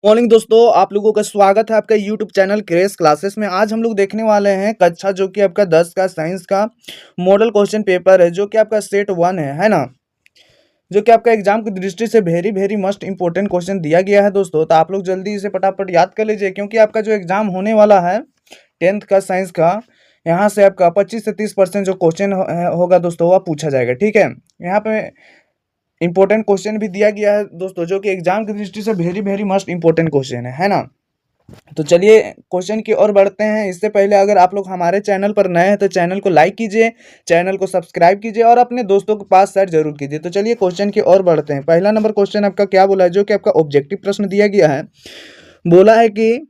Morning दोस्तों, आप लोगों का स्वागत है आपका यूट्यूब चैनल क्रेज क्लासेस में। आज हम लोग देखने वाले हैं कक्षा जो कि आपका 10 का साइंस का मॉडल क्वेश्चन पेपर है, जो कि आपका सेट 1 है ना। जो कि आपका एग्जाम की दृष्टि से very very must important question दिया गया है दोस्तों। तो आप लोग जल्दी इसे फटाफट याद कर लीजिए, क्योंकि आपका जो एग्जाम होने वाला है 10th का साइंस का, यहाँ से आपका 25 से 30% जो क्वेश्चन होगा दोस्तों, वह पूछा जाएगा। ठीक है, यहाँ पे इंपॉर्टेंट क्वेश्चन भी दिया गया है दोस्तों, जो कि एग्जाम की दृष्टि से very very must important question है ना। तो चलिए क्वेश्चन की ओर बढ़ते हैं। इससे पहले अगर आप लोग हमारे चैनल पर नए हैं तो चैनल को लाइक कीजिए, चैनल को सब्सक्राइब कीजिए और अपने दोस्तों के पास शेयर जरूर कीजिए। तो चलिए क्वेश्चन की ओर बढ़ते हैं। पहला नंबर क्वेश्चन आपका क्या बोला है, जो कि आपका ऑब्जेक्टिव प्रश्न दिया गया है। बोला है कि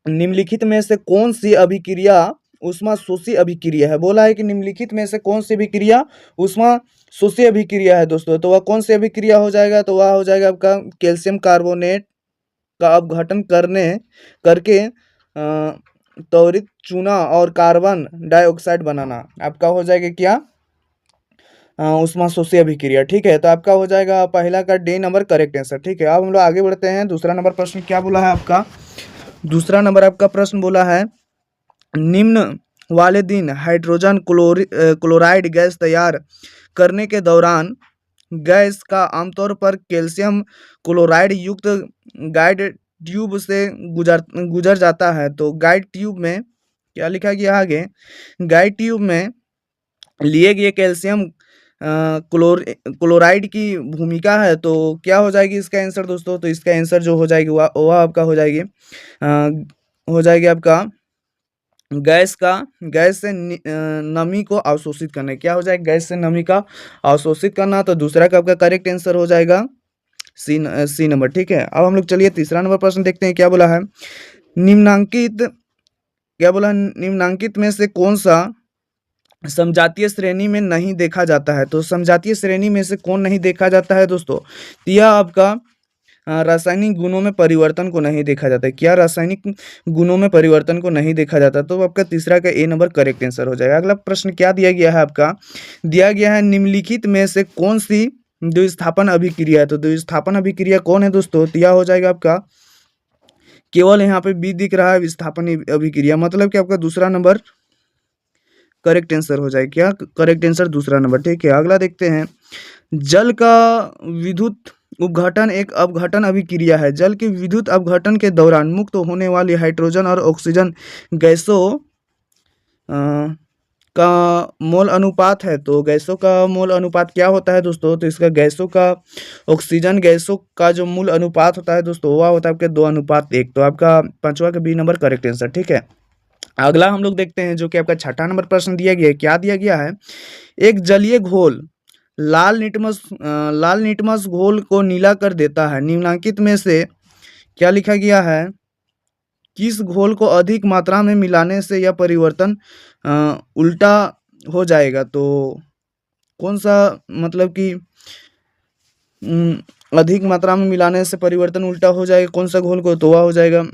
निम्नलिखित में से कौन सी अभिक्रिया उष्मा शोषी अभिक्रिया है। बोला है कि निम्नलिखित में से कौन सी अभिक्रिया उष्मा शोषी अभिक्रिया है दोस्तों। तो वह कौन सी अभिक्रिया हो जाएगा, तो वह हो जाएगा आपका कैल्शियम कार्बोनेट का अपघटन करके त्वरित चूना और कार्बन डाइऑक्साइड बनाना आपका हो जाएगा क्या, उष्मा शोषी अभिक्रिया। ठीक है, तो आपका हो जाएगा पहला का डी नंबर करेक्ट आंसर। ठीक है, अब हम लोग आगे बढ़ते हैं। दूसरा नंबर प्रश्न क्या बोला है आपका। दूसरा नंबर आपका प्रश्न बोला है, निम्न वाले दिन हाइड्रोजन क्लोराइड गैस तैयार करने के दौरान गैस का आमतौर पर कैल्शियम क्लोराइड युक्त गाइड ट्यूब से गुजर गुजर जाता है। तो गाइड ट्यूब में क्या लिखा गया आगे, गाइड ट्यूब में लिए गए कैल्शियम क्लोराइड की भूमिका है। तो क्या हो जाएगी इसका आंसर दोस्तों, तो इसका आंसर जो हो जाएगी वह आपका हो जाएगी हो जाएगी आपका गैस से नमी को अवशोषित करना। क्या हो जाएगा, गैस से नमी का अवशोषित करना। तो दूसरा का आपका करेक्ट आंसर हो जाएगा सी नंबर। ठीक है, अब हम लोग चलिए तीसरा नंबर प्रश्न देखते हैं। क्या बोला है, निम्नांकित क्या बोला है, निम्नांकित में से कौन सा समजातीय श्रेणी में नहीं देखा जाता है। तो समजातीय श्रेणी में से कौन नहीं देखा जाता है दोस्तों, तो यह आपका रासायनिक गुणों में परिवर्तन को नहीं देखा जाता है। क्या रासायनिक गुणों में परिवर्तन को नहीं देखा जाता, तो आपका तीसरा का ए नंबर करेक्ट आंसर हो जाएगा। अगला प्रश्न क्या दिया गया है आपका, दिया गया है निम्नलिखित में से कौन सी द्विस्थापन अभिक्रिया है। तो द्विस्थापन अभिक्रिया कौन है दोस्तों, तो यह हो जाएगा आपका, केवल यहाँ पे बी दिख रहा है विस्थापन अभिक्रिया, मतलब कि आपका दूसरा नंबर करेक्ट आंसर हो जाएगा। क्या करेक्ट आंसर दूसरा नंबर। ठीक है, अगला देखते हैं। जल का विद्युत अपघटन एक अपघटन अभिक्रिया है। जल के विद्युत अपघटन के दौरान मुक्त होने वाली हाइड्रोजन और ऑक्सीजन गैसों का मोल अनुपात है। तो गैसों का मोल अनुपात क्या होता है दोस्तों, तो इसका गैसों का ऑक्सीजन गैसों का जो मूल अनुपात होता है दोस्तों, वह होता है आपके 2:1। तो आपका पांचवा का बी नंबर करेक्ट आंसर। ठीक है, अगला हम लोग देखते हैं, जो कि आपका छठा नंबर प्रश्न दिया गया है। क्या दिया गया है, एक जलीय घोल लाल निटमस घोल को नीला कर देता है। निम्नलिखित में से क्या लिखा गया है, किस घोल को अधिक मात्रा में मिलाने से यह परिवर्तन उल्टा हो जाएगा। तो कौन सा, मतलब कि अधिक मात्रा में मिलाने से परिवर्तन उल्टा हो जाएगा, कौन सा घोल को, तो वह हो जाएगा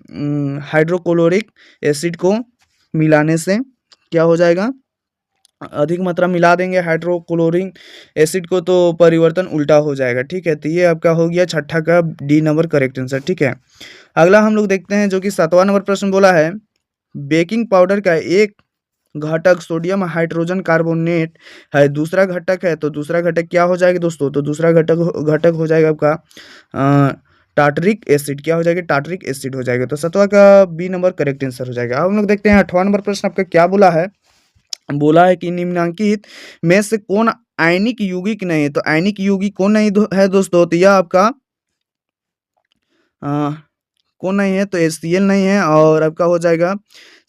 हाइड्रोक्लोरिक एसिड को मिलाने से क्या हो जाएगा, अधिक मात्रा मिला देंगे हाइड्रोक्लोरिक एसिड को, तो परिवर्तन उल्टा हो जाएगा। ठीक है, तो ये आपका हो गया छठा का डी नंबर करेक्ट आंसर। ठीक है, अगला हम लोग देखते हैं, जो कि 7वां नंबर प्रश्न बोला है, बेकिंग पाउडर का एक घटक सोडियम हाइड्रोजन कार्बोनेट है, दूसरा घटक है। तो दूसरा घटक क्या हो जाएगा दोस्तों, तो दूसरा घटक हो जाएगा आपका टार्टरिक एसिड। क्या हो जाएगा, टार्टरिक एसिड हो जाएगा। तो 7वां का बी नंबर करेक्ट आंसर हो जाएगा। अब हम लोग देखते हैं 8वां नंबर प्रश्न आपका क्या बोला है। बोला है कि निम्नलिखित में से कौन आयनिक यौगिक नहीं है। तो आयनिक यौगिक कौन नहीं है दोस्तों, तो यह आपका कौन नहीं है, तो HCl नहीं है, और आपका हो जाएगा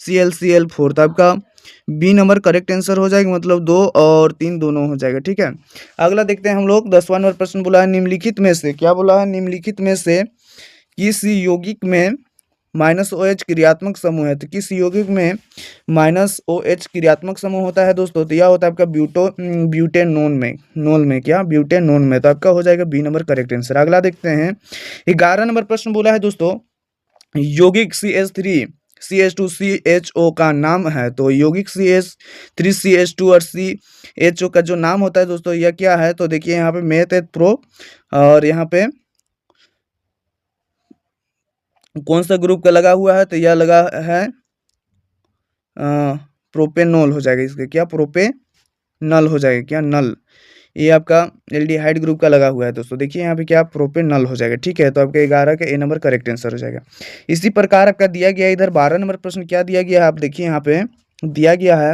ClCl4। तो आपका बी नंबर करेक्ट आंसर हो जाएगा, मतलब 2 और 3 दोनों हो जाएगा। ठीक है, अगला देखते हैं हम लोग 10वां नंबर प्रश्न बोला है, निम्नलिखित में से क्या बोला है, निम्नलिखित में से किस यौगिक में -OH क्रियात्मक समूह है। तो किस यौगिक में -OH क्रियात्मक समूह होता है दोस्तों, तो यह होता है आपका ब्यूटेनोन में क्या, ब्यूटेनोन में। तो आपका हो जाएगा बी नंबर करेक्ट आंसर। अगला देखते हैं 11 नंबर प्रश्न बोला है दोस्तों, यौगिक CH2CHO का नाम है। तो यौगिक CH3CH2 और CHO का जो नाम होता है दोस्तों, यह क्या है, तो देखिए यहाँ पे मेथ प्रो और यहाँ पे कौन सा ग्रुप का लगा हुआ है, तो यह लगा है प्रोपेनॉल हो जाएगा, इसका क्या प्रोपेनल हो जाएगा, क्या नल, ये आपका एल्डिहाइड ग्रुप का लगा हुआ है दोस्तों। देखिए यहाँ पे क्या प्रोपेनल हो जाएगा, ठीक है। तो आपका 11 का ए नंबर करेक्ट आंसर हो जाएगा। इसी प्रकार आपका दिया गया इधर 12 नंबर प्रश्न क्या दिया गया है, आप देखिए यहाँ पे दिया गया है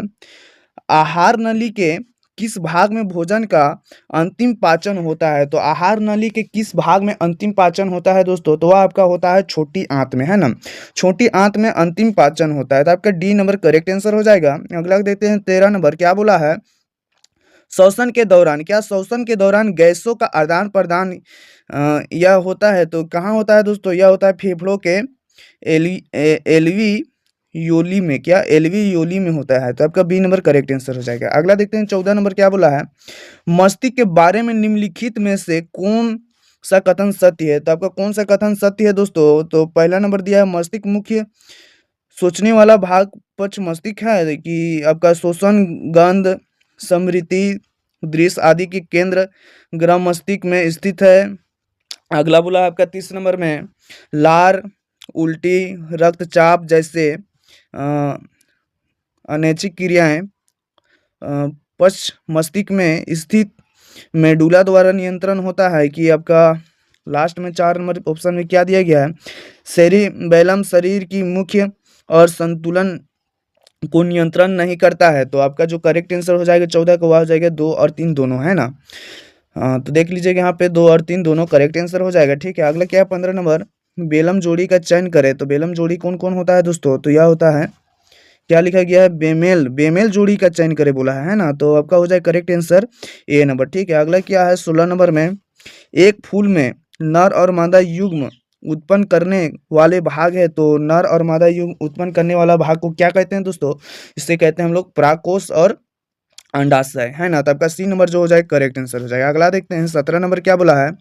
आहार नली के किस भाग में भोजन का अंतिम पाचन होता है। तो आहार नली के किस भाग में अंतिम पाचन होता है दोस्तों, तो वह आपका होता है छोटी आंत में, है ना। छोटी आंत में अंतिम पाचन होता है, तो आपका डी नंबर करेक्ट आंसर हो जाएगा। अगला देखते हैं 13 नंबर क्या बोला है, श्वसन के दौरान, क्या श्वसन के दौरान गैसों का आदान प्रदान यह होता है, तो कहाँ होता है दोस्तों, यह होता है फेफड़ों के एलवी योली में, क्या एलवी योली में होता है। तो आपका बी नंबर करेक्ट आंसर हो जाएगा। अगला देखते हैं 14 नंबर क्या बोला है, मस्तिष्क के बारे में निम्नलिखित में से कौन सा कथन सत्य है। तो आपका कौन सा कथन सत्य है दोस्तों, तो पहला नंबर दिया है मस्तिष्क मुख्य सोचने वाला भाग पक्ष मस्तिष्क है, कि आपका शोषण, गंध, स्मृति, दृश्य आदि के केंद्र ग्रह मस्तिष्क में स्थित है। अगला बोला आपका 30 नंबर में लार, उल्टी, रक्तचाप जैसे अनैच्छिक क्रियाएं पश्च मस्तिष्क में स्थित मेडुला द्वारा नियंत्रण होता है, कि आपका लास्ट में 4 नंबर ऑप्शन में क्या दिया गया है, सेरिबैलम शरीर की मुख्य और संतुलन को नियंत्रण नहीं करता है। तो आपका जो करेक्ट आंसर हो जाएगा 14 का वह हो जाएगा 2 और 3 दोनों, है ना। तो देख लीजिएगा यहाँ पे 2 और 3 दोनों करेक्ट आंसर हो जाएगा, ठीक है। अगला क्या है 15 नंबर, बेलम जोड़ी का चयन करें। तो बेलम जोड़ी कौन कौन होता है दोस्तों, तो यह होता है, क्या लिखा गया है, बेमेल, बेमेल जोड़ी का चयन करे बोला है ना। तो आपका हो जाए करेक्ट आंसर ए नंबर, ठीक है। अगला क्या है 16 नंबर में, एक फूल में नर और मादा युग्म उत्पन्न करने वाले भाग है। तो नर और मादा युग्म उत्पन्न करने वाला भाग को क्या कहते हैं दोस्तों, इससे कहते हैं हम लोग परागकोश और अंडाशय, है ना। तो आपका सी नंबर जो हो जाएगा करेक्ट आंसर हो जाएगा। अगला देखते हैं 17 नंबर क्या बोला है,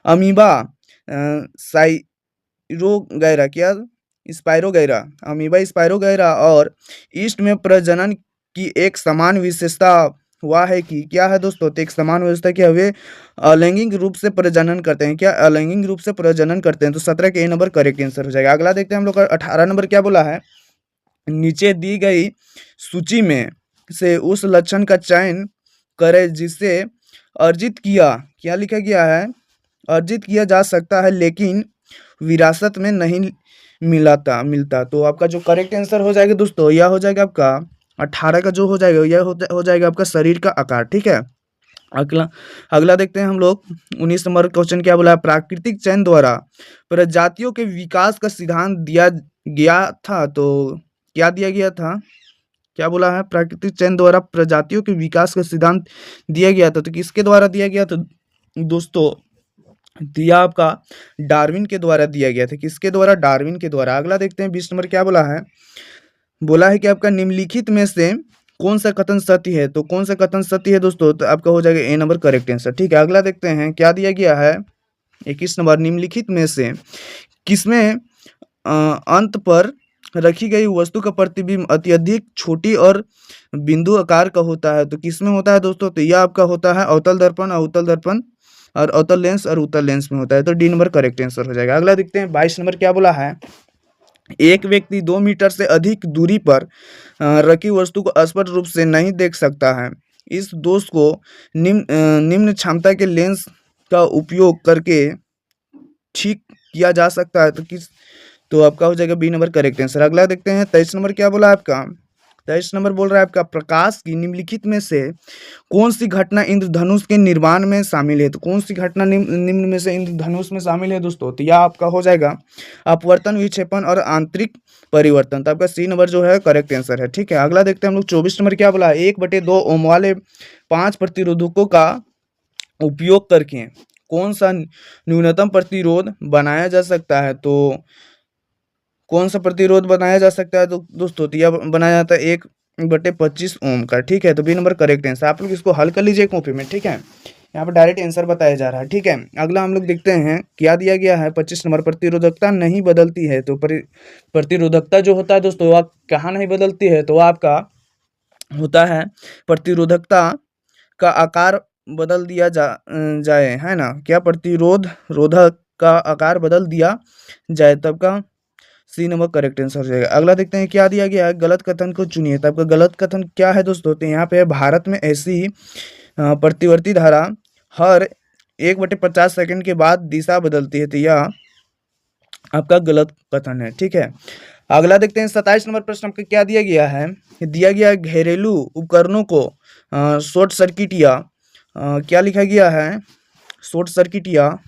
अमीबा साइरोगैरा, क्या स्पाइरोगैरा, अमीबा स्पाइरोगैरा और ईस्ट में प्रजनन की एक समान विशेषता हुआ है, कि क्या है दोस्तों, तो एक समान व्यवस्था क्या वे अलैंगिक रूप से प्रजनन करते हैं, क्या अलैंगिक रूप से प्रजनन करते हैं। तो 17 के ए नंबर करेक्ट आंसर हो जाएगा। अगला देखते हैं हम लोग का 18 नंबर क्या बोला है, नीचे दी गई सूची में से उस लक्षण का चयन करें जिसे अर्जित किया, क्या लिखा गया है, अर्जित किया जा सकता है लेकिन विरासत में नहीं मिलता। तो आपका जो करेक्ट आंसर हो जाएगा दोस्तों, यह हो जाएगा आपका 18 का जो हो जाएगा, यह हो जाएगा आपका शरीर का आकार, ठीक है। अगला अगला देखते हैं हम लोग 19 नंबर क्वेश्चन क्या बोला है, प्राकृतिक चयन द्वारा प्रजातियों के विकास का सिद्धांत दिया गया था। तो क्या दिया गया था, क्या बोला है, प्राकृतिक चयन द्वारा प्रजातियों के विकास का सिद्धांत दिया गया था। तो किसके द्वारा दिया गया था दोस्तों, दिया आपका डार्विन के द्वारा दिया गया था, किसके द्वारा, डार्विन के द्वारा। अगला देखते हैं 20 नंबर क्या बोला है कि आपका निम्नलिखित में से कौन सा कथन सत्य है। तो कौन सा कथन सत्य है दोस्तों, तो आपका हो जाएगा ए नंबर करेक्ट आंसर, ठीक है। अगला देखते हैं क्या दिया गया है 21 नंबर, निम्नलिखित में से किसमें अंत पर रखी गई वस्तु का प्रतिबिंब अत्यधिक छोटी और बिंदु आकार का होता है। तो किसमें होता है दोस्तों, तो यह आपका होता है अवतल दर्पण, अवतल दर्पण और अवतल लेंस और उत्तल लेंस में होता है। तो डी नंबर करेक्ट आंसर हो जाएगा। अगला देखते हैं 22 नंबर क्या बोला है, एक व्यक्ति 2 मीटर से अधिक दूरी पर रखी वस्तु को स्पष्ट रूप से नहीं देख सकता है। इस दोष को निम्न क्षमता के लेंस का उपयोग करके ठीक किया जा सकता है। तो आपका हो जाएगा बी नंबर करेक्ट आंसर। अगला देखते हैं 23 नंबर क्या बोला आपका, 23 नंबर बोल रहा है आपका प्रकाश की निम्नलिखित में से कौन सी घटना इंद्रधनुष के निर्माण में शामिल है। तो कौन सी घटना निम्न में से इंद्रधनुष में शामिल है दोस्तों, तो यह आपका हो जाएगा अपवर्तन, विक्षेपण और आंतरिक परिवर्तन। तो आपका सी नंबर जो है करेक्ट आंसर है, ठीक है। अगला देखते हैं हम लोग 24 नंबर क्या बोला है, 1/2 ओम वाले 5 प्रतिरोधकों का उपयोग करके कौन सा न्यूनतम प्रतिरोध बनाया जा सकता है। तो कौन सा प्रतिरोध बनाया जा सकता है, तो दोस्तों तो यह बनाया जाता है 1/25 ओम का, ठीक है। तो बी नंबर करेक्ट आंसर। आप लोग इसको हल कर लीजिए कॉपी में, ठीक है। यहाँ पर डायरेक्ट आंसर बताया जा रहा है, ठीक है। अगला हम लोग देखते हैं क्या दिया गया है 25 नंबर, प्रतिरोधकता नहीं बदलती है। तो प्रतिरोधकता जो होता है दोस्तों वह कहाँ नहीं बदलती है, तो वह आपका होता है प्रतिरोधकता का आकार बदल दिया जाए, है ना, क्या प्रतिरोधक का आकार बदल दिया जाए तब का सी नंबर करेक्ट आंसर हो जाएगा। अगला देखते हैं क्या दिया गया है, गलत कथन को चुनिए। तो आपका गलत कथन क्या है दोस्तों, तो यहाँ पे है, भारत में ऐसी प्रतिवर्ती धारा हर 1/50 सेकंड के बाद दिशा बदलती है। तो यह आपका गलत कथन है, ठीक है। अगला देखते हैं 27 नंबर प्रश्न आपका क्या दिया गया है, दिया गया है घरेलू उपकरणों को शॉर्ट सर्किट या क्या लिखा गया है, शॉर्ट सर्किट या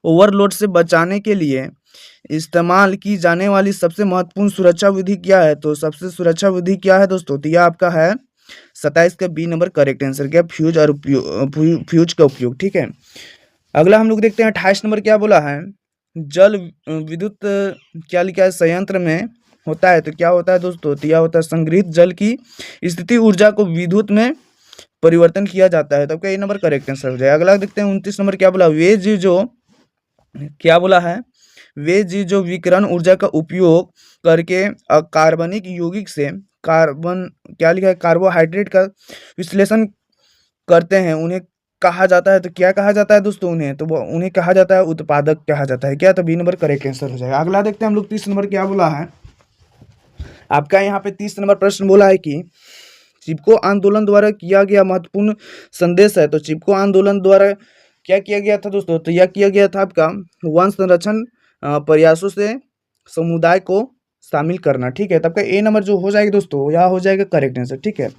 ओवरलोड से बचाने के लिए इस्तेमाल की जाने वाली सबसे महत्वपूर्ण सुरक्षा विधि क्या है। तो सबसे सुरक्षा विधि क्या है दोस्तों, तो यह आपका है 27 का बी नंबर करेक्ट आंसर क्या, फ्यूज और फ्यूज का उपयोग, ठीक है। अगला हम लोग देखते हैं 28 नंबर क्या बोला है, जल विद्युत क्या लिखा है संयंत्र में होता है। तो क्या होता है दोस्तों, तो यह होता है संग्रहित जल की स्थिति ऊर्जा को विद्युत में परिवर्तन किया जाता है। तब क्या ये नंबर करेक्ट आंसर हो जाए। अगला देखते हैं 29 नंबर क्या बोला, वे जी जो क्या बोला है, वे जी जो विकिरण ऊर्जा का उपयोग करके अकार्बनिक यौगिक से कार्बन क्या लिखा है कार्बोहाइड्रेट का विश्लेषण करते हैं, उन्हें कहा जाता है। तो क्या कहा जाता है दोस्तों उन्हें, तो वो उन्हें कहा जाता है उत्पादक कहा जाता है क्या, तो बी नंबर करेक्ट आंसर हो जाएगा। अगला देखते हैं हम लोग 30 नंबर क्या बोला है, आपका यहाँ पे 30 नंबर प्रश्न बोला है कि चिपको आंदोलन द्वारा किया गया महत्वपूर्ण संदेश है। तो चिपको आंदोलन द्वारा क्या किया गया था दोस्तों, तो यह किया गया था आपका वन संरक्षण प्रयासों से समुदाय को शामिल करना, ठीक है। तब का ए नंबर जो हो जाएगा दोस्तों, यह हो जाएगा करेक्ट आंसर, ठीक है।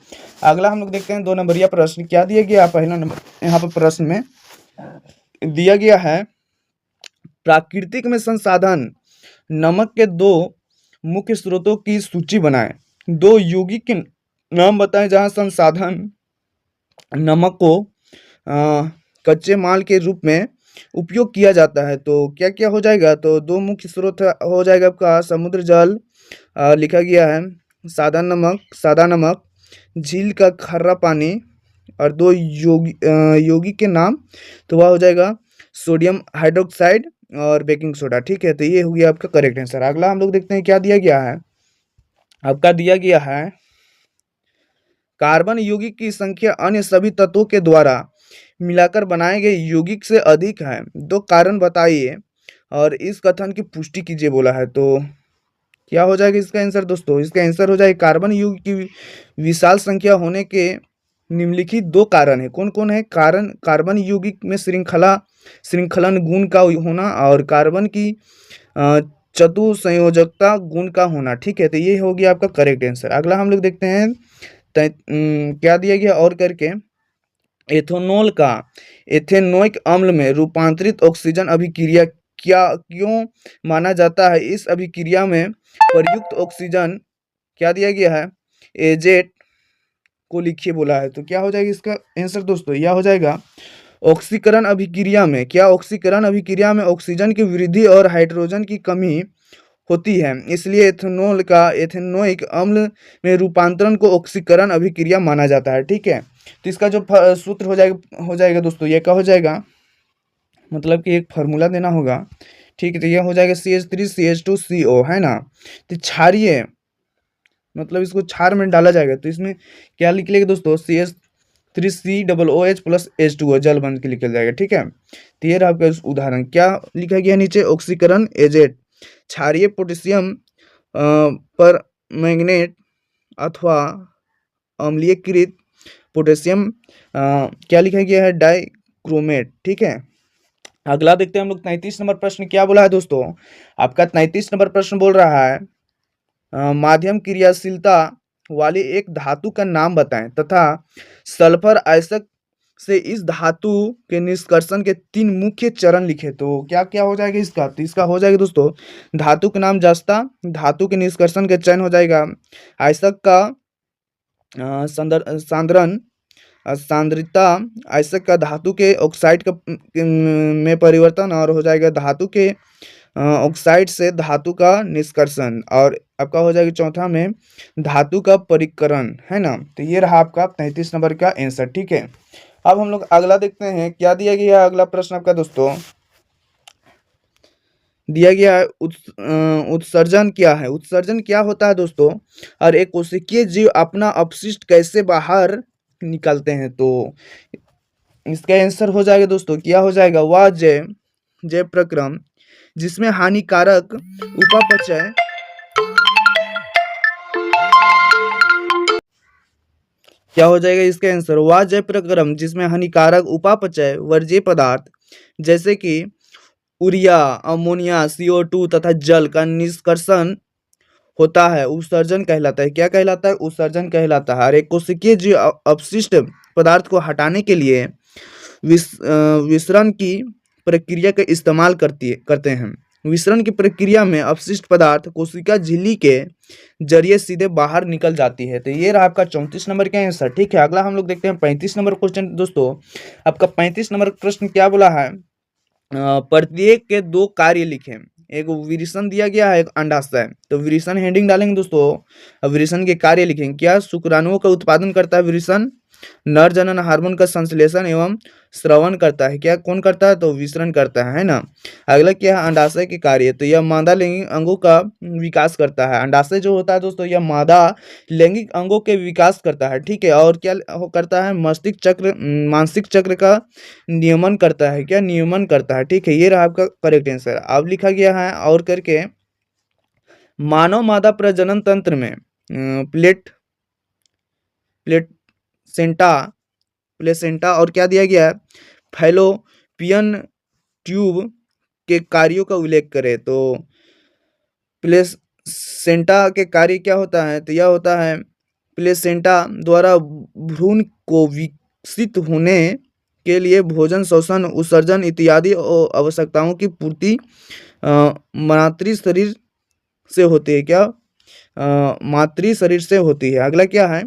अगला हम लोग देखते हैं 2 नंबरिया प्रश्न क्या दिया गया, पहला नंबर यहाँ पर प्रश्न में दिया गया है, प्राकृतिक में संसाधन नमक के 2 मुख्य स्रोतों की सूची बनाएं। 2 यौगिक के नाम बताएं जहां संसाधन नमक को कच्चे माल के रूप में उपयोग किया जाता है। तो क्या क्या हो जाएगा, तो 2 मुख्य स्रोत हो जाएगा आपका समुद्र जल लिखा गया है, सादा नमक, झील का खर्रा पानी, और 2 यौगिक के नाम, तो वह हो जाएगा सोडियम हाइड्रोक्साइड और बेकिंग सोडा, ठीक है। तो ये हो गया आपका करेक्ट आंसर। अगला हम लोग देखते हैं क्या दिया गया है, आपका दिया गया है कार्बन यौगिक की संख्या अन्य सभी तत्वों के द्वारा मिलाकर बनाए गए यौगिक से अधिक है, 2 कारण बताइए और इस कथन की पुष्टि कीजिए बोला है। तो क्या हो जाएगा इसका आंसर दोस्तों, इसका आंसर हो जाएगा कार्बन यौगिक की विशाल संख्या होने के निम्नलिखित 2 कारण है। कौन कौन है, कार्बन यौगिक में श्रृंखलन गुण का होना और कार्बन की चतुसंयोजकता गुण का होना, ठीक है। तो ये हो गया आपका करेक्ट आंसर। अगला हम लोग देखते हैं क्या दिया गया और करके, एथेनॉल का एथेनोइक अम्ल में रूपांतरित ऑक्सीजन अभिक्रिया क्या क्यों माना जाता है। इस अभिक्रिया में प्रयुक्त ऑक्सीजन क्या दिया गया है, एजेट को लिखिए बोला है। तो क्या हो जाएगा इसका आंसर दोस्तों, यह हो जाएगा ऑक्सीकरण अभिक्रिया में, क्या ऑक्सीकरण अभिक्रिया में ऑक्सीजन की वृद्धि और हाइड्रोजन की कमी होती है, इसलिए एथेनॉल का एथेनोइक अम्ल में रूपांतरण को ऑक्सीकरण अभिक्रिया माना जाता है, ठीक है। तो इसका जो सूत्र हो जाएगा दोस्तों, ये क्या हो जाएगा, मतलब कि एक फार्मूला देना होगा, ठीक है। तो ये हो जाएगा CH3CH2CO, है ना। तो क्षारीय मतलब इसको क्षार में डाला जाएगा, तो इसमें क्या लिख लेंगे दोस्तों, CH3COOH प्लस H2O जल बन के निकल जाएगा, ठीक है। तो ये रहा आपका उदाहरण, क्या लिखा गया नीचे, ऑक्सीकरण एजेट क्षारीय पोटेशियम पर मैग्नेट अथवा अम्लीयकृत पोटेशियम क्या लिखा गया है, डाइक्रोमेट, ठीक है। अगला देखते हैं हम लोग 33 नंबर प्रश्न क्या बोला है दोस्तों, आपका 33 नंबर प्रश्न बोल रहा है माध्यम क्रियाशीलता वाली एक धातु का नाम बताएं तथा सल्फर आयस्क से इस धातु के निष्कर्षण के 3 मुख्य चरण लिखे। तो क्या क्या हो जाएगा इसका, तो इसका हो जाएगा दोस्तों धातु के नाम जस्ता, धातु के निष्कर्षण के चयन हो जाएगा आयस्क का सांद्रण सांद्रता, आयस्क का धातु के ऑक्साइड का में परिवर्तन, और हो जाएगा धातु के ऑक्साइड से धातु का निष्कर्षण, और आपका हो जाएगा चौथा में धातु का परिकरण, है ना। तो ये रहा आपका 33 नंबर का आंसर, ठीक है। अब हम लोग अगला देखते हैं क्या दिया गया है। अगला प्रश्न आपका दोस्तों दिया गया है उत्सर्जन क्या है, उत्सर्जन क्या होता है दोस्तों, और एक कोशिकीय जीव अपना अपशिष्ट कैसे बाहर निकालते हैं। तो इसका आंसर हो जाएगा दोस्तों, क्या हो जाएगा, वह जैव प्रक्रम जिसमें हानिकारक उपापचय क्या हो जाएगा इसका आंसर? वह जय प्रक्रम जिसमें हानिकारक उपापचय वर्ज्य पदार्थ जैसे कि यूरिया, अमोनिया, CO2 तथा जल का निष्कर्षण होता है उत्सर्जन कहलाता है। क्या कहलाता है? उत्सर्जन कहलाता है। और एक कोशिकीय जीव अपशिष्ट पदार्थ को हटाने के लिए विसरण की प्रक्रिया का इस्तेमाल करते हैं। विसरण की प्रक्रिया में अपशिष्ट पदार्थ कोशिका झिल्ली के जरिए सीधे बाहर निकल जाती है। तो ये रहा आपका 34 नंबर का आंसर। ठीक है, अगला हम लोग देखते हैं 35 नंबर क्वेश्चन। दोस्तों आपका 35 नंबर प्रश्न क्या बोला है? प्रत्येक के 2 कार्य लिखें। एक विरेचन दिया गया है, एक अंडाशय। तो विरेचन हेडिंग डालेंगे दोस्तों, अब विरेचन के कार्य लिखेंगे। क्या शुक्राणुओं का उत्पादन करता है विरेचन? नर जनन हार्मोन का संश्लेषण एवं स्रवण करता है। क्या कौन करता है? तो विसरण करता है ना। अगला क्या है? अंडाशय के कार्य। तो यह मादा लैंगिक अंगों का विकास करता है। अंडाशय जो होता है दोस्तों, यह मादा लैंगिक अंगों के विकास करता है। ठीक है, और क्या करता है? मस्तिष्क चक्र, मानसिक चक्र का नियमन करता है। क्या नियमन करता है? ठीक है, ये रहा आपका करेक्ट आंसर। अब लिखा गया है और करके मानव मादा प्रजनन तंत्र में प्लेसेंटा प्लेसेंटा और क्या दिया गया है? फैलोपियन ट्यूब के कार्यों का उल्लेख करें। तो प्लेसेंटा के कार्य क्या होता है? तो यह होता है प्लेसेंटा द्वारा भ्रूण को विकसित होने के लिए भोजन, शोषण, उत्सर्जन इत्यादि आवश्यकताओं की पूर्ति मातृ शरीर से होती है। क्या? मातृ शरीर से होती है। अगला क्या है?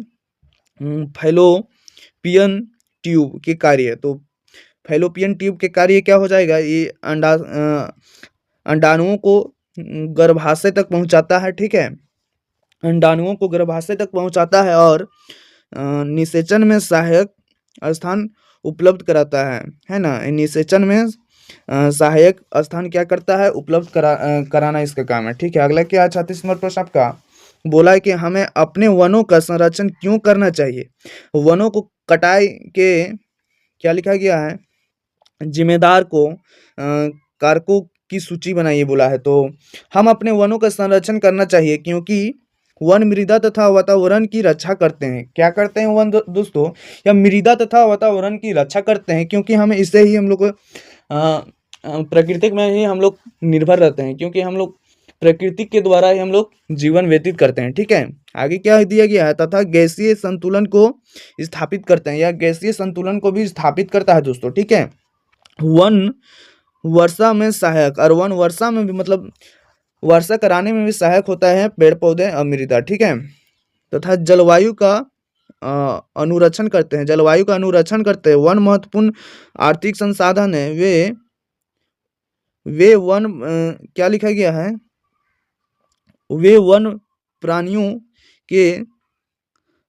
फैलोपियन ट्यूब के कार्य। तो फैलोपियन ट्यूब के कार्य क्या हो जाएगा? ये अंडाणुओं को गर्भाशय तक पहुंचाता है। ठीक है, अंडाणुओं को गर्भाशय तक पहुंचाता है और निषेचन में सहायक स्थान उपलब्ध कराता है ना। निषेचन में सहायक स्थान क्या करता है? उपलब्ध कराना इसका काम है। ठीक है, अगला क्या? 36 नंबर प्रश्न आपका बोला है कि हमें अपने वनों का संरक्षण क्यों करना चाहिए? वनों को कटाई के क्या लिखा गया है? जिम्मेदार को कारकों की सूची बनाइए बोला है। तो हम अपने वनों का संरक्षण करना चाहिए क्योंकि वन मृदा तथा वातावरण की रक्षा करते हैं। क्या करते हैं वन दोस्तों? या मृदा तथा वातावरण की रक्षा करते हैं, क्योंकि हमें इससे ही हम लोग प्रकृति में ही हम लोग निर्भर रहते हैं, क्योंकि हम लोग प्रकृति के द्वारा ही हम लोग जीवन व्यतीत करते हैं। ठीक है, आगे क्या दिया गया है? तथा गैसीय संतुलन को स्थापित करते हैं, या गैसीय संतुलन को भी स्थापित करता है दोस्तों। ठीक है, वन वर्षा में सहायक, और वन वर्षा में भी मतलब वर्षा कराने में भी सहायक होता है पेड़ पौधे और मृदा। ठीक है, तथा जलवायु का अनुरक्षण करते हैं। जलवायु का अनुरक्षण करते हैं। वन महत्वपूर्ण आर्थिक संसाधन है। वे वन क्या लिखा गया है? वे वन प्राणियों के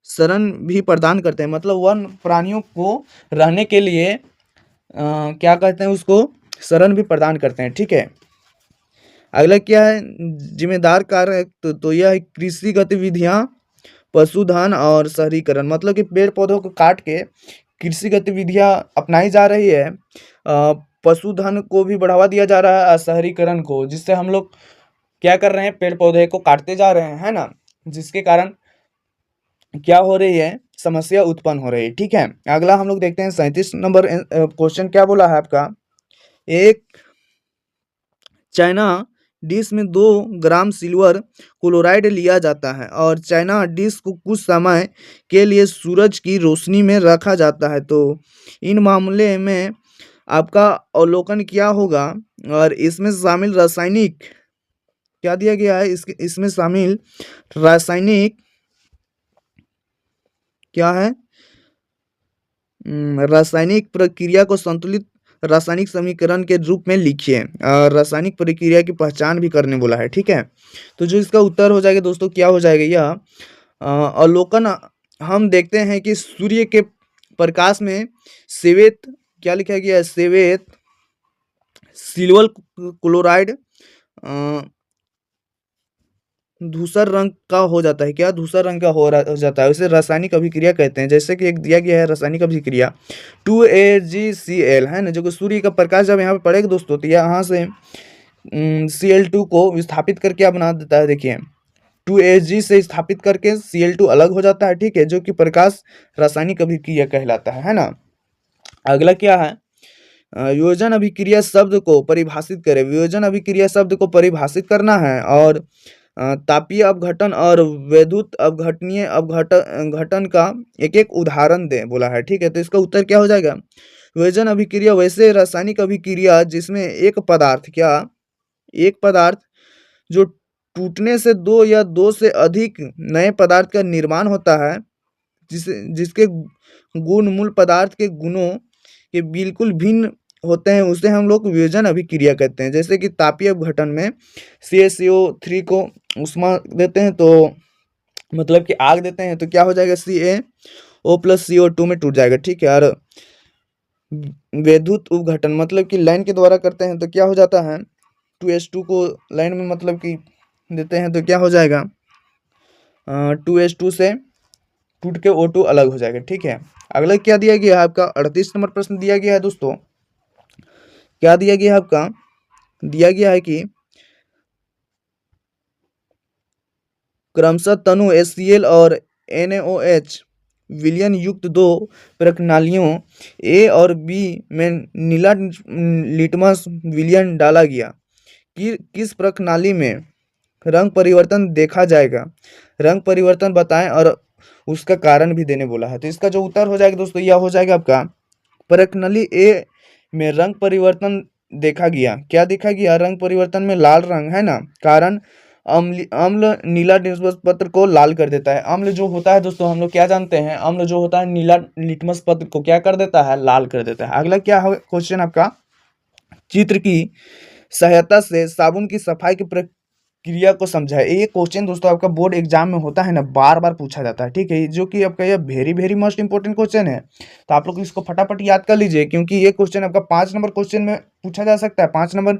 शरण भी प्रदान करते हैं। मतलब वन प्राणियों को रहने के लिए क्या कहते हैं उसको? शरण भी प्रदान करते हैं। ठीक है, अगला क्या है? जिम्मेदार कार्य। तो यह है कृषि गतिविधियां, पशुधन और शहरीकरण। मतलब कि पेड़ पौधों को काट के कृषि गतिविधियां अपनाई जा रही है, पशुधन को भी बढ़ावा दिया जा रहा है और शहरीकरण को, जिससे हम लोग क्या कर रहे हैं? पेड़ पौधे को काटते जा रहे हैं, है ना, जिसके कारण क्या हो रही है? समस्या उत्पन्न हो रही है। ठीक है, अगला हम लोग देखते हैं 37 नंबर क्वेश्चन क्या बोला है आपका? एक चाइना डिश में 2 ग्राम सिल्वर क्लोराइड लिया जाता है और चाइना डिश को कुछ समय के लिए सूरज की रोशनी में रखा जाता है। तो इन मामले में आपका अवलोकन क्या होगा? और इसमें शामिल रासायनिक क्या दिया गया है? इसमें शामिल रासायनिक क्या है? रासायनिक प्रक्रिया को संतुलित रासायनिक समीकरण के रूप में लिखिए। रासायनिक प्रक्रिया की पहचान भी करने बोला है। ठीक है, तो जो इसका उत्तर हो जाएगा दोस्तों, क्या हो जाएगा? यह अवलोकन हम देखते हैं कि सूर्य के प्रकाश में श्वेत क्या लिखा गया है? श्वेत सिल्वर क्लोराइड धूसर रंग का हो जाता है। क्या? धूसर रंग का हो जाता है। उसे रासायनिक अभिक्रिया कहते हैं। जैसे कि एक दिया गया है रासायनिक अभिक्रिया 2AgCl, है ना, जो कि सूर्य का प्रकाश जब यहाँ पे पड़ेगा दोस्तों, तो यहाँ से Cl2 को विस्थापित करके क्या बना देता है, देखिए 2Hg से स्थापित करके Cl2 अलग हो जाता है, ठीक है, जो कि प्रकाश रासायनिक अभिक्रिया कहलाता है ना। अगला क्या है, वियोजन अभिक्रिया शब्द को परिभाषित करें। वियोजन अभिक्रिया शब्द को परिभाषित करना है और तापीय अपघटन और वैद्युत अपघटनीय घटन का एक एक उदाहरण दें बोला है, ठीक है। तो इसका उत्तर क्या हो जाएगा, वियोजन अभिक्रिया वैसे रासायनिक अभिक्रिया जिसमें एक पदार्थ एक पदार्थ जो टूटने से दो या दो से अधिक नए पदार्थ का निर्माण होता है, जिसके गुण मूल पदार्थ के गुणों के बिल्कुल भिन्न होते हैं, उसे हम लोग वियोजन अभिक्रिया कहते हैं। जैसे कि तापीय अपघटन में CaCO3 को उष्मा देते हैं, तो मतलब कि आग देते हैं, तो क्या हो जाएगा, CaO+CO2 में टूट जाएगा, ठीक है। और वैद्युत उपघटन मतलब कि लाइन के द्वारा करते हैं, तो क्या हो जाता है, 2H2 को लाइन में मतलब कि देते हैं, तो क्या हो जाएगा, 2H2 से टूट के O2 अलग हो जाएगा, ठीक है। अगला क्या दिया गया है आपका, 38 नंबर प्रश्न दिया गया है दोस्तों। क्या दिया गया है आपका, दिया गया है कि क्रमशः तनु HCl और NaOH विलयन युक्त दो प्रणालियों ए और बी में नीला लिटमस विलयन डाला गया, कि किस प्रणाली में रंग परिवर्तन देखा जाएगा, रंग परिवर्तन बताएं और उसका कारण भी देने बोला है। तो इसका जो उत्तर हो जाएगा दोस्तों, यह हो जाएगा आपका प्रणाली ए में रंग परिवर्तन देखा गया। क्या देखा गया, रंग परिवर्तन में लाल रंग है ना, कारण अम्ल नीला लिटमस पत्र को लाल कर देता है। अम्ल जो होता है दोस्तों, हम लोग क्या जानते हैं, अम्ल जो होता है नीला लिटमस पत्र को क्या कर देता है, लाल कर देता है। अगला क्या है क्वेश्चन आपका, चित्र की सहायता से साबुन की सफाई की प्रक्रिया को समझाए। ये क्वेश्चन दोस्तों आपका बोर्ड एग्जाम में होता है ना, बार बार पूछा जाता है, ठीक है, जो कि आपका यह very very most important question है। तो आप लोग इसको फटाफट याद कर लीजिए, क्योंकि ये क्वेश्चन आपका 5 नंबर क्वेश्चन में पूछा जा सकता है, 5 नंबर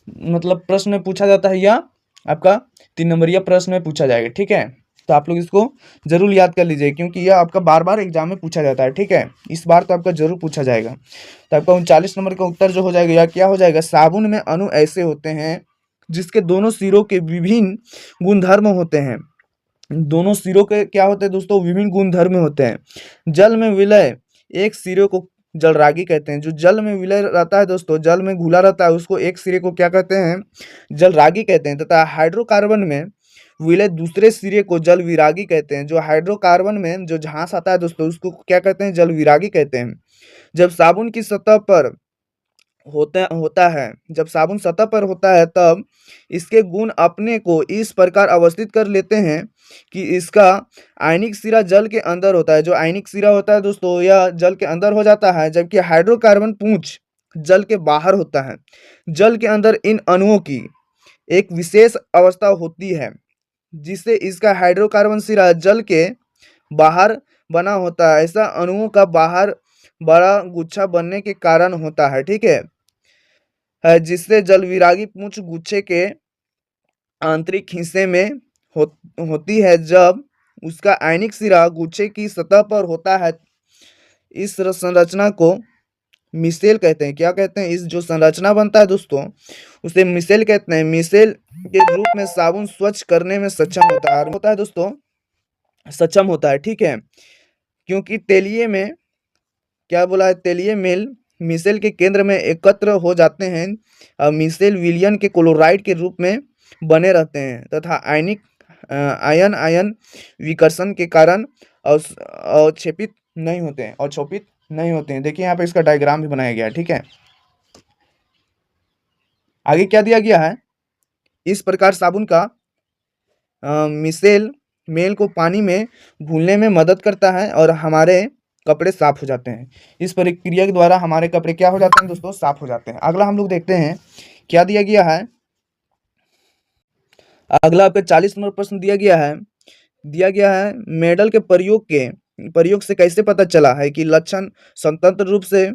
मतलब प्रश्न में पूछा जाता है, या आपका 3 नंबरिया प्रश्न में पूछा जाएगा, ठीक है। तो आप लोग इसको जरूर याद कर लीजिए, क्योंकि यह आपका बार बार एग्जाम में पूछा जाता है, ठीक है, इस बार तो आपका जरूर पूछा जाएगा। तो आपका 39 नंबर का उत्तर जो हो जाएगा, या क्या हो जाएगा, साबुन में अणु ऐसे होते हैं जिसके दोनों सिरों के विभिन्न गुणधर्म होते हैं। दोनों सिरों के क्या होते हैं दोस्तों, विभिन्न गुणधर्म होते हैं। जल में विलय एक सिरे को जलरागी कहते हैं। जो जल में विलय रहता है दोस्तों, जल में घुला रहता है, उसको एक सिरे को क्या कहते हैं, जलरागी कहते हैं। तथा हाइड्रोकार्बन में विलय दूसरे सिरे को जल विरागी कहते हैं। जो हाइड्रोकार्बन में जो झांस आता है दोस्तों, उसको क्या कहते हैं, जल विरागी कहते हैं। जब साबुन की सतह पर होता है, जब साबुन सतह पर होता है, तब इसके गुण अपने को इस प्रकार अवस्थित कर लेते हैं कि इसका आयनिक सिरा जल के अंदर होता है। जो आयनिक सिरा होता है दोस्तों, यह जल के अंदर हो जाता है, जबकि हाइड्रोकार्बन पूंछ जल के बाहर होता है। जल के अंदर इन अणुओं की एक विशेष अवस्था होती है, जिससे इसका हाइड्रोकार्बन सिरा जल के बाहर बना होता है। ऐसा अणुओं का बाहर बड़ा गुच्छा बनने के कारण होता है, ठीक है, जिससे जल विरागी पूंछ गुच्छे के आंतरिक हिस्से में होती है। जब उसका आयनिक सिरा गुच्छे की सतह पर होता है, इस संरचना को मिसेल कहते हैं। क्या कहते हैं, इस जो संरचना बनता है दोस्तों, उसे मिसेल कहते हैं। मिसेल के रूप में साबुन स्वच्छ करने में सक्षम होता है दोस्तों, सक्षम होता है, ठीक है, क्योंकि तेलिए में क्या बोला है, तेलिए मेल मिसेल के केंद्र में एकत्र हो जाते हैं और मिसेल विलयन के क्लोराइड के रूप में बने रहते हैं, तथा आयन आयन विकर्षण के कारण अवक्षेपित नहीं होते हैं। देखिए यहाँ पे इसका डायग्राम भी बनाया गया है, ठीक है। आगे क्या दिया गया है, इस प्रकार साबुन का मिसेल मेल को पानी में घुलने में मदद करता है और हमारे कपड़े साफ हो जाते हैं। इस प्रक्रिया के द्वारा हमारे कपड़े क्या हो जाते हैं दोस्तों, साफ हो जाते हैं। अगला हम लोग देखते हैं क्या दिया गया है। अगला आपका 40 नंबर प्रश्न दिया गया है मेडल के प्रयोग से कैसे पता चला है कि लक्षण स्वतंत्र रूप से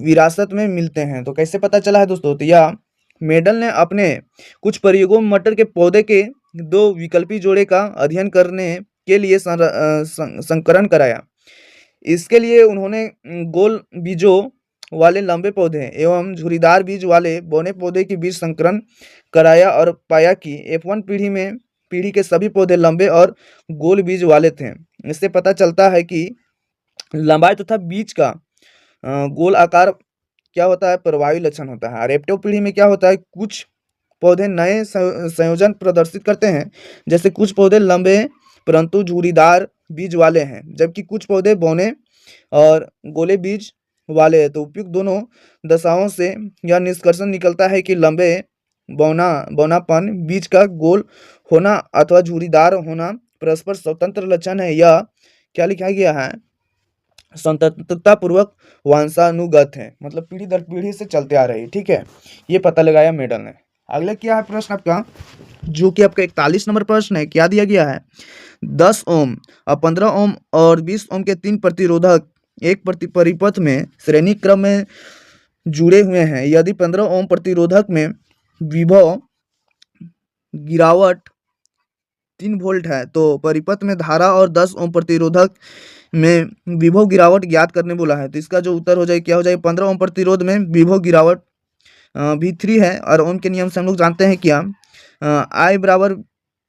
विरासत में मिलते हैं। तो कैसे पता चला है दोस्तों, तो यह मेडल ने अपने कुछ प्रयोगों में मटर के पौधे के दो विकल्पी जोड़े का अध्ययन करने के लिए संकरण कराया। इसके लिए उन्होंने गोल बीजों वाले लंबे पौधे एवं झुरीदार बीज वाले बौने पौधे के बीच संकरण कराया और पाया कि F1 पीढ़ी के सभी पौधे लंबे और गोल बीज वाले थे। इससे पता चलता है कि लंबाई तथा बीज का गोल आकार क्या होता है, प्रभावी लक्षण होता है। और F2 पीढ़ी में क्या होता है, कुछ पौधे नए संयोजन प्रदर्शित करते हैं, जैसे कुछ पौधे लंबे परंतु झुरीदार बीज वाले हैं, जबकि कुछ पौधे बौने और गोले बीज वाले हैं। तो उपयुक्त दोनों दशाओं से यह निष्कर्षण निकलता है कि लंबे बौनापन, बीज का गोल होना अथवा झुरीदार होना परस्पर स्वतंत्र लक्षण है। यह क्या लिखा गया है, स्वतंत्रता पूर्वक वंशानुगत है, मतलब पीढ़ी दर पीढ़ी से चलते आ रही है। ठीक है, ये पता लगाया मेडल ने। अगला क्या है प्रश्न आपका, जो कि आपका 41 नंबर प्रश्न है। क्या दिया गया है, 10 ओम और 15 ओम और 20 ओम के 3 प्रतिरोधक एक परिपथ में श्रेणी क्रम में जुड़े हुए हैं। यदि 15 ओम प्रतिरोधक में विभव गिरावट 3 वोल्ट है तो परिपथ में धारा, और 10 ओम प्रतिरोधक में विभव गिरावट ज्ञात करने बोला है। तो इसका जो उत्तर हो जाए क्या हो जाए, 15 ओम प्रतिरोध में विभव गिरावट V3 है, और ओम के नियम से हम लोग जानते हैं क्या, I बराबर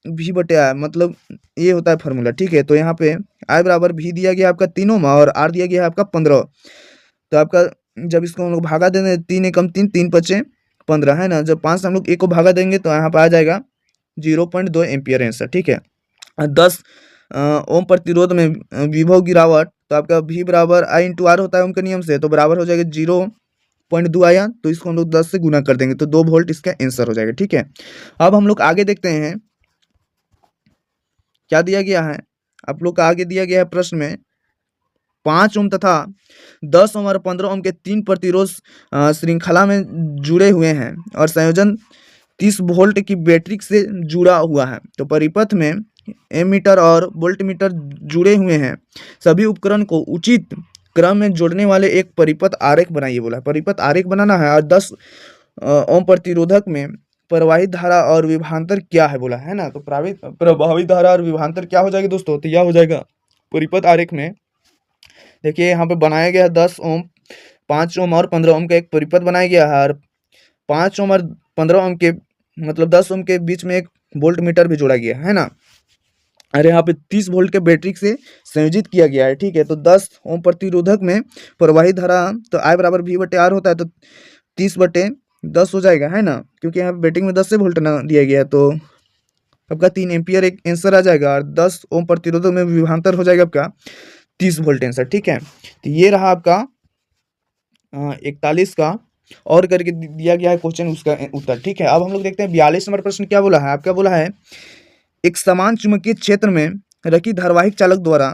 V बटे I, मतलब ये होता है फॉर्मूला। ठीक है, तो यहाँ पे I बराबर V दिया गया आपका 3 ओम और R दिया गया है आपका 15। तो आपका जब इसको हम लोग भागा देंगे, 3 एकम 3, 3 पचे 15 है ना, जब 5 से हम लोग 1 को भागा देंगे तो यहाँ पे आ जाएगा 0.2 एम्पियर आंसर। ठीक है, 10 ओम प्रतिरोध में विभव गिरावट, तो आपका V बराबर I इंटू R होता है ओम के नियम से, तो बराबर हो जाएगा 0.2 आया, तो इसको हम लोग 10 से गुना कर देंगे तो 2 वोल्ट इसका आंसर हो जाएगा। ठीक है, अब हम लोग आगे देखते हैं क्या दिया गया है। आप लोग का आगे दिया गया है प्रश्न में 5 ओम तथा 10 ओम और 15 ओम के 3 प्रतिरोध श्रृंखला में जुड़े हुए हैं और संयोजन 30 वोल्ट की बैटरी से जुड़ा हुआ है। तो परिपथ में एमीटर और वोल्टमीटर जुड़े हुए हैं। सभी उपकरण को उचित क्रम में जोड़ने वाले एक परिपथ आरेख बनाइए बोला है। परिपथ आरेख बनाना है, और 10 ओम प्रतिरोधक में प्रवाहित धारा और विभवांतर क्या है बोला है ना। तो प्रभावित धारा और विभवांतर क्या हो जाएगा दोस्तों, तो यह हो जाएगा परिपथ आरेख में। देखिए यहाँ पे बनाया गया है 10 ओम, 5 ओम और 15 ओम का एक परिपथ बनाया गया है, और 5 ओम और 15 ओम के मतलब 10 ओम के बीच में एक वोल्ट मीटर भी जोड़ा गया है ना, और यहाँ पे 30 वोल्ट के बैटरी से संयोजित किया गया है। ठीक है, तो 10 ओम प्रतिरोधक में प्रवाहित धारा, तो I बराबर V बटे R होता है, तो 30 बटे 10 हो जाएगा है ना, क्योंकि यहाँ पे बैटरी में 10 से वोल्ट ना दिया गया है, तो आपका 3 एम्पियर एक आंसर आ जाएगा, और 10 ओम प्रतिरोधक में विभवांतर हो जाएगा आपका 30 वोल्ट आंसर। ठीक है, तो ये रहा आपका 41 का और करके दिया गया है क्वेश्चन, उसका उत्तर। ठीक है, अब हम लोग देखते हैं 42 नंबर प्रश्न क्या बोला है। आपका बोला है, एक समान चुंबकीय क्षेत्र में रखी धारावाहिक चालक द्वारा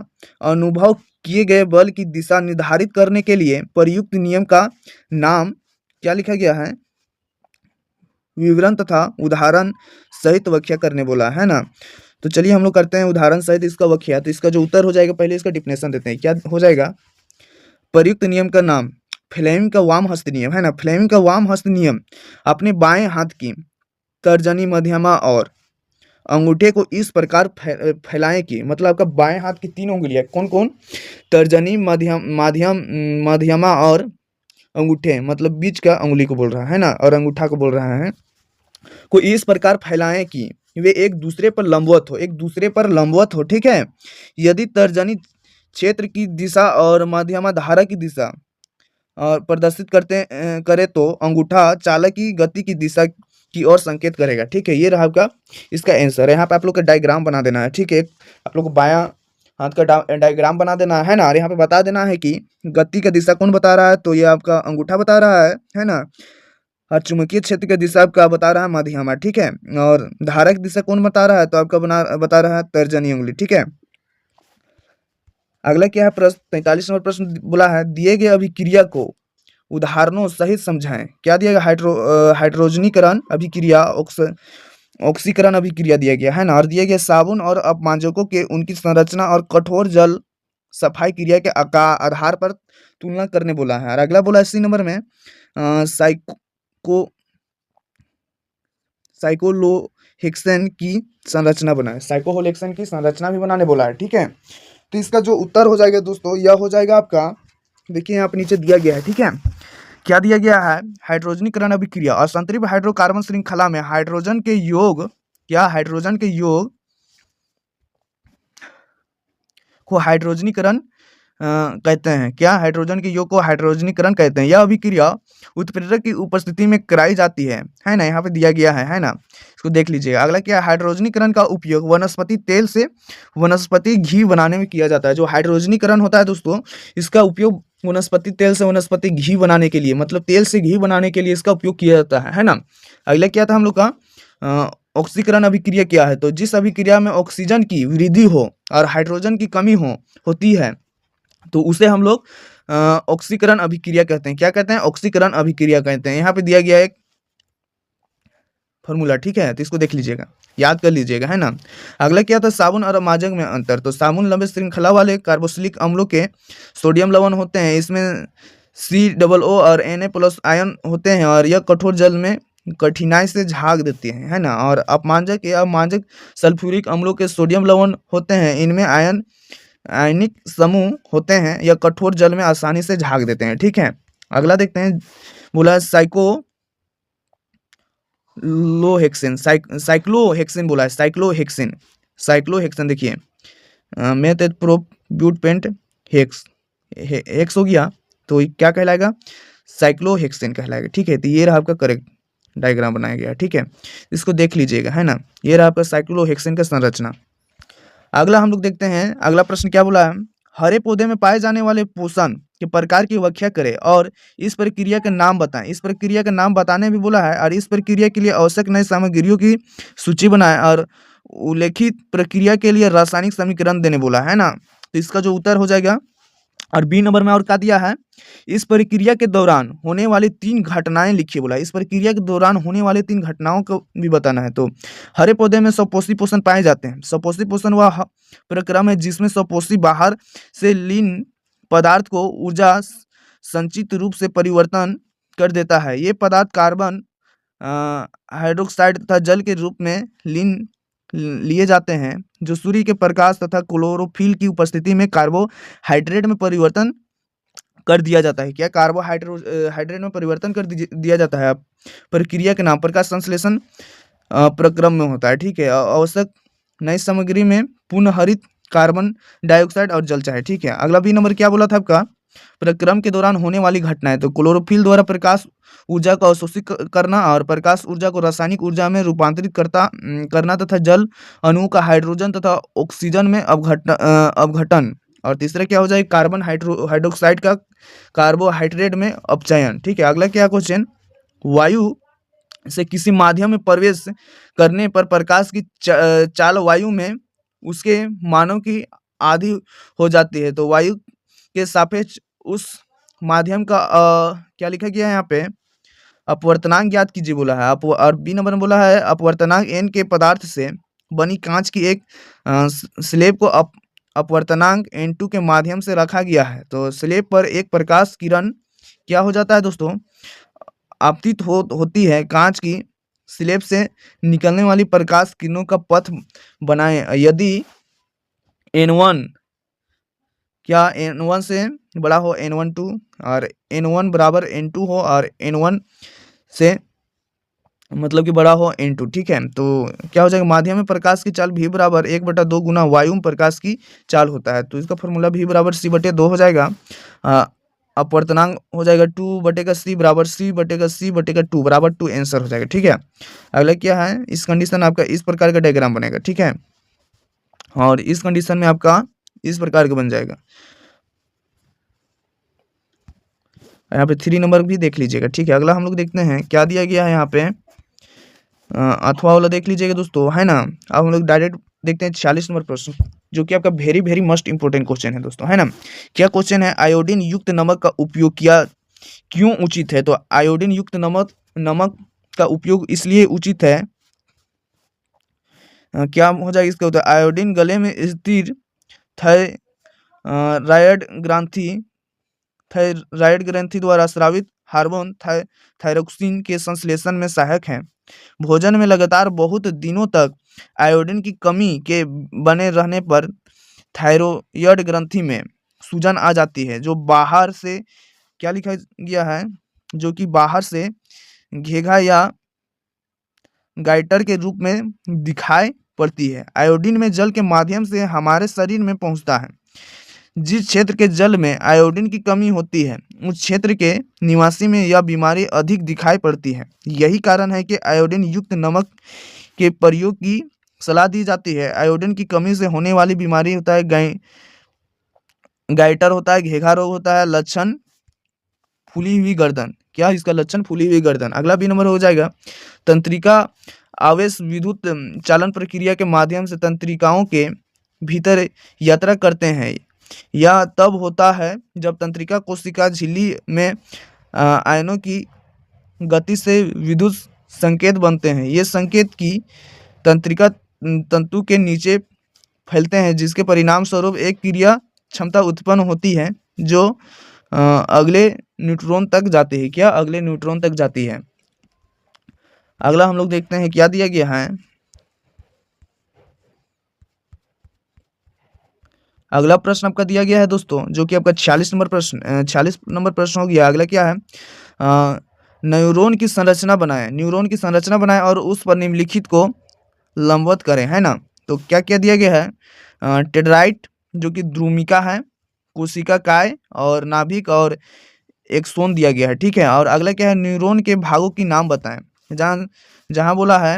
अनुभव किए गए बल की दिशा निर्धारित करने के लिए प्रयुक्त नियम का नाम क्या लिखा गया है, विवरण तथा उदाहरण सहित व्याख्या करने बोला है ना। तो चलिए हम लोग करते हैं उदाहरण सहित इसका व्याख्या। तो इसका जो उत्तर हो जाएगा, पहले इसका डिफिनेशन देते हैं। क्या हो जाएगा, प्रयुक्त नियम का नाम फ्लेमिंग का वाम हस्त नियम है ना। फ्लेमिंग का वाम हस्त नियम अपने बाएं हाथ की तर्जनी, मध्यमा और अंगूठे को इस प्रकार फैलाएं कि, मतलब आपका बाएं हाथ की 3 उंगलियां कौन कौन, तर्जनी, मध्यमा और अंगूठे, मतलब बीच का उंगली को बोल रहा है ना, और अंगूठा को बोल रहा है, को इस प्रकार फैलाएं कि वे एक दूसरे पर लंबवत हो। ठीक है, यदि तर्जनी क्षेत्र की दिशा और मध्यमा धारा की दिशा प्रदर्शित करे तो अंगूठा चालक की गति की दिशा की ओर संकेत करेगा। ठीक है, ये रहा आपका इसका आंसर है। यहाँ पे आप लोग का डायग्राम बना देना है। ठीक है, आप लोग को बायां हाथ का डायग्राम बना देना है ना, और यहाँ पे बता देना है कि गति का दिशा कौन बता रहा है, तो ये आपका अंगूठा बता रहा है ना, और चुंबकीय क्षेत्र की दिशा आपका बता रहा है मध्यमा। ठीक है, और धारा की दिशा कौन बता रहा है, तो आपका बता रहा है तर्जनी उंगली। ठीक है, अगला क्या है प्रश्न 43 नंबर प्रश्न बोला है, दिए गए अभिक्रिया को उदाहरणों सहित समझाएं। क्या दिया गया, हाइड्रोजनीकरण अभिक्रिया, ऑक्सीकरण अभिक्रिया दिया गया है ना, और दिया गया साबुन और अपमार्जकों के उनकी संरचना और कठोर जल सफाई क्रिया के आधार पर तुलना करने बोला है। और अगला बोला है C नंबर में साइकोलोहेक्सेन की संरचना बनाए, साइकोलोहेक्सेन की संरचना भी बनाने बोला है। ठीक है, तो इसका जो उत्तर हो जाएगा दोस्तों, यह हो जाएगा आपका, देखिए यहाँ पे नीचे दिया गया है। ठीक है, क्या दिया गया है, हाइड्रोजनीकरण अभिक्रिया असंतृप्त हाइड्रोकार्बन श्रृंखला में हाइड्रोजन के योग, क्या हाइड्रोजन के योग को हाइड्रोजनीकरण कहते हैं, क्या हाइड्रोजन के योग को हाइड्रोजनीकरण कहते हैं। यह अभिक्रिया उत्प्रेरक की उपस्थिति में कराई जाती है ना, यहाँ पे दिया गया है ना, इसको देख लीजिएगा। अगला क्या है, हाइड्रोजनीकरण का उपयोग वनस्पति तेल से वनस्पति घी बनाने में किया जाता है। जो हाइड्रोजनीकरण होता है दोस्तों, इसका उपयोग वनस्पति तेल से वनस्पति घी बनाने के लिए, मतलब तेल से घी बनाने के लिए इसका उपयोग किया जाता है ना। अगला क्या था हम लोग का, ऑक्सीकरण अभिक्रिया क्या है, तो जिस अभिक्रिया में ऑक्सीजन की वृद्धि हो और हाइड्रोजन की कमी होती है तो उसे हम लोग ऑक्सीकरण अभिक्रिया कहते हैं। क्या कहते हैं, ऑक्सीकरण अभिक्रिया कहते हैं। यहाँ पे दिया गया एक फॉर्मूला, ठीक है, तो इसको देख लीजिएगा, याद कर लीजिएगा, है ना। अगला क्या था, साबुन और अमाजक में अंतर। तो साबुन लंबे श्रृंखला वाले कार्बोक्सिलिक अम्लों के सोडियम लवण होते हैं, इसमें COO और Na+ आयन होते हैं और यह कठोर जल में कठिनाई से झाग देते हैं, है ना। और अपमांजक या अमांजक सल्फ्यूरिक अम्लों के सोडियम लवण होते हैं, इनमें आयनिक समूह होते हैं, यह कठोर जल में आसानी से झाग देते हैं, ठीक है। अगला देखते हैं, बोला साइक्लोहेक्सेन बोला है, साइक्लोहेक्सेन देखिए, मेथप्रोब्यूटेंट हेक्स हो गया, तो क्या कहलाएगा, साइक्लोहेक्सेन कहलाएगा, ठीक है। तो ये रहा आपका करेक्ट डायग्राम बनाया गया, ठीक है, इसको देख लीजिएगा, है ना। ये रहा आपका साइक्लोहेक्सेन का संरचना। अगला हम लोग देखते हैं, अगला प्रश्न क्या बोला है, हरे पौधे में पाए जाने वाले पोषण के प्रकार की व्याख्या करें और इस प्रक्रिया के नाम बताएं। इस प्रक्रिया के नाम बताने भी बोला है और इस प्रक्रिया के लिए आवश्यक नई सामग्रियों की सूची बनाएं और उल्लेखित प्रक्रिया के लिए रासायनिक समीकरण देने बोला है ना। तो इसका जो उत्तर हो जाएगा, और बी नंबर में और क्या दिया है, इस प्रक्रिया के दौरान होने वाली 3 घटनाएं लिखिए बोला। इस प्रक्रिया के दौरान होने वाली 3 घटनाओं को भी बताना है। तो हरे पौधे में स्वपोषी पोषण पाए जाते हैं। स्वपोषी पोषण वह प्रक्रम है जिसमें स्वपोषी बाहर से लीन पदार्थ को ऊर्जा संचित रूप से परिवर्तन कर देता है। ये पदार्थ कार्बन हाइड्रोक्साइड तथा जल के रूप में लीन लिए जाते हैं, जो सूर्य के प्रकाश तथा क्लोरोफिल की उपस्थिति में कार्बोहाइड्रेट में परिवर्तन कर दिया जाता है। क्या हाइड्रेट में परिवर्तन कर दिया जाता है। प्रक्रिया के नाम प्रकाश संश्लेषण प्रक्रम में होता है, ठीक है। आवश्यक नई सामग्री में पूर्ण हरित कार्बन डाइऑक्साइड और जल चाहे, ठीक है। अगला बी नंबर क्या बोला था आपका, प्रक्रम के दौरान होने वाली घटनाएं। तो क्लोरोफिल द्वारा प्रकाश ऊर्जा को अवशोषित करना और प्रकाश ऊर्जा को रासायनिक ऊर्जा में रूपांतरित करना तथा जल अणु का हाइड्रोजन तथा ऑक्सीजन में अवघटन। और तीसरा क्या हो जाएगा, कार्बन हाइड्रोक्साइड का कार्बोहाइड्रेट में अपचयन, ठीक है। अगला क्या क्वेश्चन, वायु से किसी माध्यम में प्रवेश करने पर प्रकाश की चाल वायु में उसके मानों की आधी हो जाती है। तो वायु के सापेक्ष उस माध्यम का क्या लिखा गया है यहाँ पे, अपवर्तनांक ज्ञात कीजिए बोला है। और बी नंबर में बोला है अपवर्तनांक n के पदार्थ से बनी कांच की एक स्लेब को अपवर्तनांक n2 के माध्यम से रखा गया है। तो स्लेब पर एक प्रकाश किरण क्या हो जाता है दोस्तों, आपतित होती है। कांच की स्लेब से निकलने वाली प्रकाश किरणों का पथ बनाएं। यदि n1 क्या n1 से बड़ा हो n12 और n1 बराबर n2 हो और n1 से मतलब कि बड़ा हो n2, ठीक है। तो क्या हो जाएगा, माध्यम में प्रकाश की चाल v बराबर 1/2 गुना वायु में प्रकाश की चाल होता है। तो इसका फॉर्मूला v बराबर c/2 हो जाएगा। अपवर्तनांक हो जाएगा 2/c बराबर c/c/2 बराबर 2 आंसर हो जाएगा, ठीक है। अगला क्या है, इस कंडीशन आपका इस प्रकार का डायग्राम बनेगा, ठीक है। और इस कंडीशन में आपका इस प्रकार का बन जाएगा। यहाँ पे 3 नंबर भी देख लीजिएगा, ठीक है। अगला हम लोग देखते हैं क्या दिया गया है यहाँ पे, अथवा वाला देख लीजिएगा दोस्तों, है ना। अब हम लोग डायरेक्ट देखते हैं 40 नंबर प्रश्न, जो कि आपका very very must important question है दोस्तों, है ना। क्या क्वेश्चन है, आयोडीन युक्त नमक का उपयोग किया क्यों उचित है। तो आयोडीन युक्त नमक का उपयोग इसलिए उचित है, क्या हो जाएगा इसका उत्तर, आयोडीन गले में स्थिर थायराइड ग्रंथि द्वारा स्रावित हार्मोन थायरोक्सिन के संश्लेषण में सहायक है। भोजन में लगातार बहुत दिनों तक आयोडीन की कमी के बने रहने पर थायरॉयड ग्रंथि में सूजन आ जाती है, जो बाहर से क्या लिखा गया है, जो कि बाहर से घेघा या गाइटर के रूप में दिखाई पड़ती है। आयोडीन में जल के माध्यम से हमारे शरीर में पहुंचता है। जिस क्षेत्र के जल में आयोडीन की कमी होती है उस क्षेत्र के निवासी में यह बीमारी अधिक दिखाई पड़ती है। यही कारण है कि आयोडीन युक्त नमक के प्रयोग की सलाह दी जाती है। आयोडीन की कमी से होने वाली बीमारी होता है गाइटर होता है, घेघा रोग होता है। लक्षण फूली हुई गर्दन। क्या इसका लक्षण? फूली हुई गर्दन। अगला बी नंबर हो जाएगा तंत्रिका आवेश विद्युत चालन प्रक्रिया के माध्यम से तंत्रिकाओं के भीतर यात्रा करते हैं। यह तब होता है जब तंत्रिका कोशिका झिल्ली में आयनों की गति से विद्युत संकेत बनते हैं। ये संकेत की तंत्रिका तंतु के नीचे फैलते हैं, जिसके परिणाम स्वरूप एक क्रिया क्षमता उत्पन्न होती है जो अगले न्यूट्रॉन तक जाती है। क्या? अगले न्यूट्रॉन तक जाती है। अगला हम लोग देखते हैं क्या दिया गया है। अगला प्रश्न आपका दिया गया है दोस्तों, जो कि आपका 46 नंबर प्रश्न हो गया। अगला क्या है? न्यूरॉन की संरचना बनाएं और उस पर निम्नलिखित को लंबवत करें, है ना। तो क्या क्या दिया गया है? टेट्राइट जो कि ध्रुमिका है, कोशिका काय और नाभिक और एक्सोन दिया गया है, ठीक है। और अगला क्या है? न्यूरॉन के भागों की नाम बताएं। जहां बोला है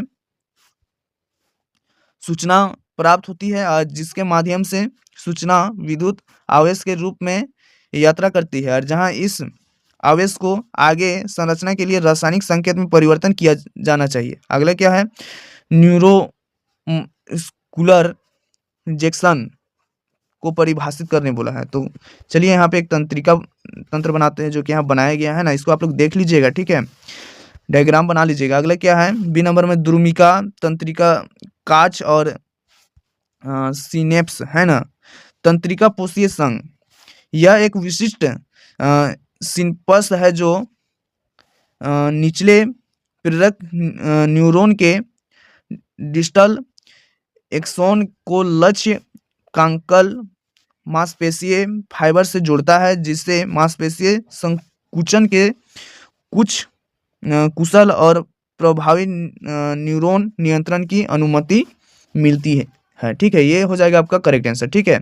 सूचना प्राप्त होती है और जिसके माध्यम से सूचना विद्युत आवेश के रूप में यात्रा करती है, और जहां इस आवेश को आगे संरचना के लिए रासायनिक संकेत में परिवर्तन किया जाना चाहिए। अगला क्या है? न्यूरो स्कूलर जैक्सन को परिभाषित करने बोला है। तो चलिए यहाँ पे एक तंत्र बनाते हैं, जो कि यहाँ बनाया गया है ना, इसको आप लोग देख लीजिएगा, ठीक है। डायग्राम बना लीजिएगा। अगला क्या है? बी नंबर में द्रुमिका, तंत्रिका, काच और सिनेप्स, है ना। तंत्रिका पोषीय संघ, यह एक विशिष्ट सिंपस है जो निचले प्रेरक न्यूरॉन के डिस्टल एक्सोन को लक्ष्य कांकल मांसपेशीय फाइबर से जोड़ता है, जिससे मांसपेशीय संकुचन के कुछ कुशल और प्रभावी न्यूरॉन नियंत्रण की अनुमति मिलती है, ठीक है। ये हो जाएगा आपका करेक्ट आंसर, ठीक है।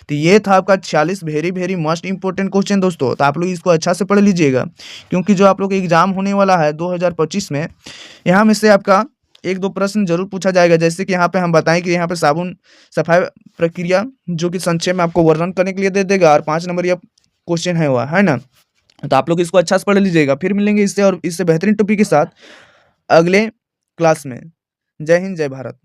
तो ये था आपका 46 वेरी मस्ट इंपॉर्टेंट क्वेश्चन दोस्तों। तो आप लोग इसको अच्छा से पढ़ लीजिएगा, क्योंकि जो आप लोग एग्जाम होने वाला है 2025 में, यहाँ में से आपका एक दो प्रश्न जरूर पूछा जाएगा। जैसे कि यहाँ पे हम बताएं कि यहाँ पे साबुन सफाई प्रक्रिया जो कि संक्षेप में आपको वर्णन करने के लिए दे देगा, और 5 नंबर या क्वेश्चन है हुआ, है ना। तो आप लोग इसको अच्छा से पढ़ लीजिएगा। फिर मिलेंगे इससे और इससे बेहतरीन टॉपिक के साथ अगले क्लास में। जय हिंद, जय भारत।